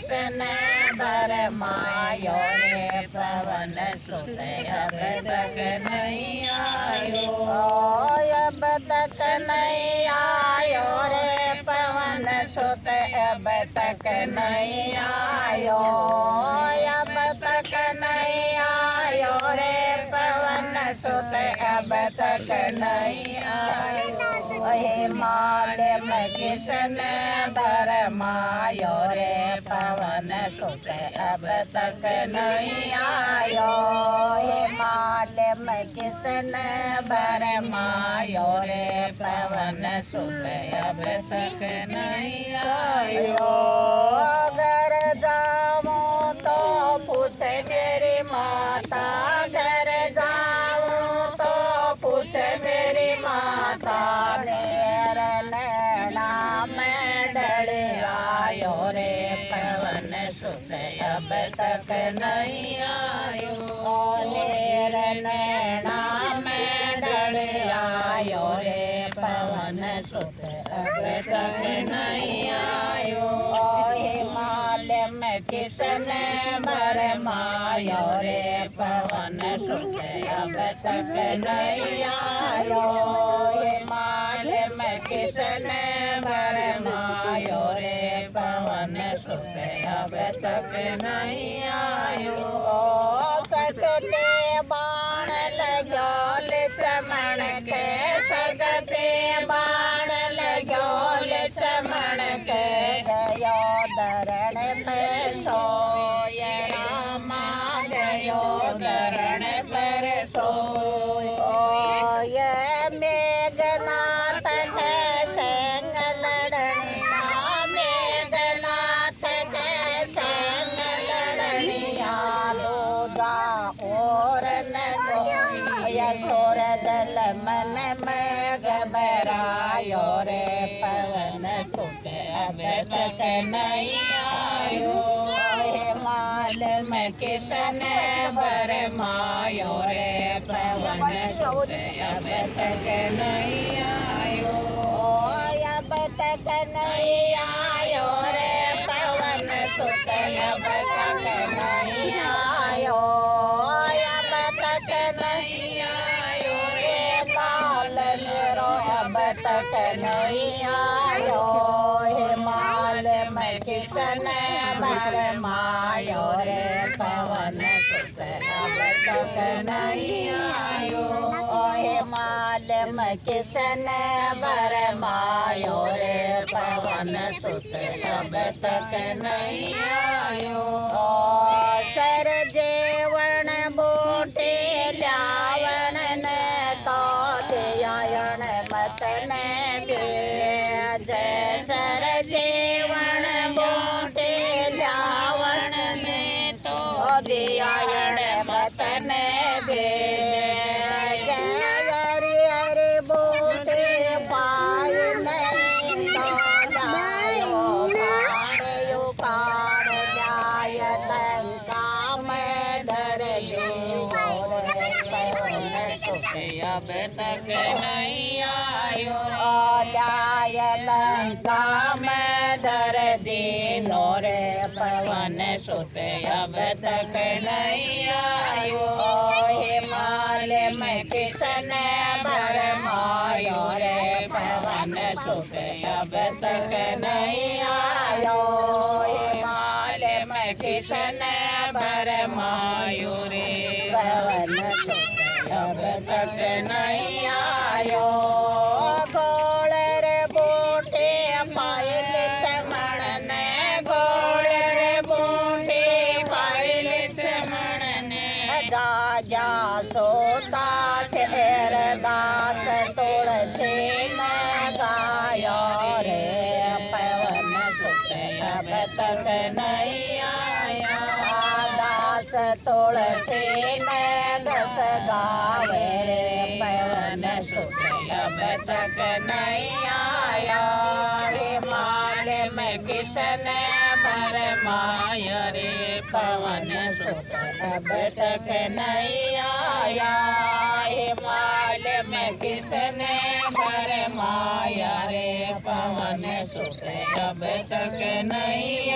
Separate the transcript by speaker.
Speaker 1: किसने बरमायो रे पवन सुत अब तक नहीं आयो। अब तक नहीं आयो रे पवन सुत अब तक नहीं आयो। अब तक नहीं आयो रे पवन सुत अब तक नहीं आयो। हे माल में किसने बरमायो रे पवन सुत अब तक नहीं आयो। हे माल में किसने बरमायो रे पवन सुत अब तक नहीं आयो। घर जाऊं तो पूछे मेरी माता, घर जाऊं तो पूछे मेरी माता। मेरे नैना में डल आयो रे पवन सुत अब तक नहीं आयो। मेरे नैना में डल आयो रे पवन सुत अब तक नहीं आयो। हिमाल में किसने बरमायो रे पवन सुत अब तक नहीं आयो। हिमाल में किसने बरमायो रे पवन सुत अब तक नहीं आयो। सकते बाण लगो लक्ष्मण के, सकते बाण लगो लक्ष्मण के। गयो धरण पे सोय रामा, गयो धरण पर सोय। मेघनाथ के संग लड़निया, मेघनाथ के संग लड़निया। दूजा और न गोया सोर दल मन में घबरायो रे पवन सुत अब तक नहीं आयो। हिमाल में किसने बरमायो रे पवन सुत अब तक नहीं आयो। अब तक नहीं आयो रे पवन सुत अब तक नहीं आयो। अब तक नहीं आयो रे बाल मेरो अब तक नहीं आयो। हिमाल में किसने बरमायो रे पवन सुत अब तक नहीं आयो। हिमाल में किसने बरमायो रे पवन सुत अब तक नहीं आयो। सर जेवण बूटे ल्यावण ने तो दियायण मत ने भेज। सर जेवण बूटे ल्यावण ने तो दियायण मत ने भेज। हरि हरि बूटे पाय नहीं तो जायो काढ़ उखाड़ जाय लंका में धर लो रे पवन सुत अब तक नहीं आयो। जाय लंका में धर दीनो रे पवन सुत अब तक नहीं आयो। हिमाल में किसने बरमायो रे पवन सुत अब तक नहीं आयो। हिमाल में किसने बरमायो रे पवन सुत अब तक नहीं आयो। गोल रे बूटे पायल चमण ने, गोल रे बूटे पायल चमण ने। जा जा सोता शेर दास तुलसी न गायो रे पवन सुत अब तक नहीं आया। दास तुलसी न दस गावे रे पवन सुत अब तक नहीं आया। हिमाल में किसने बरमायो रे पवन सुत अब तक नहीं आया। हिमाल में किसने बरमाया रे पवन सुत अब तक नहीं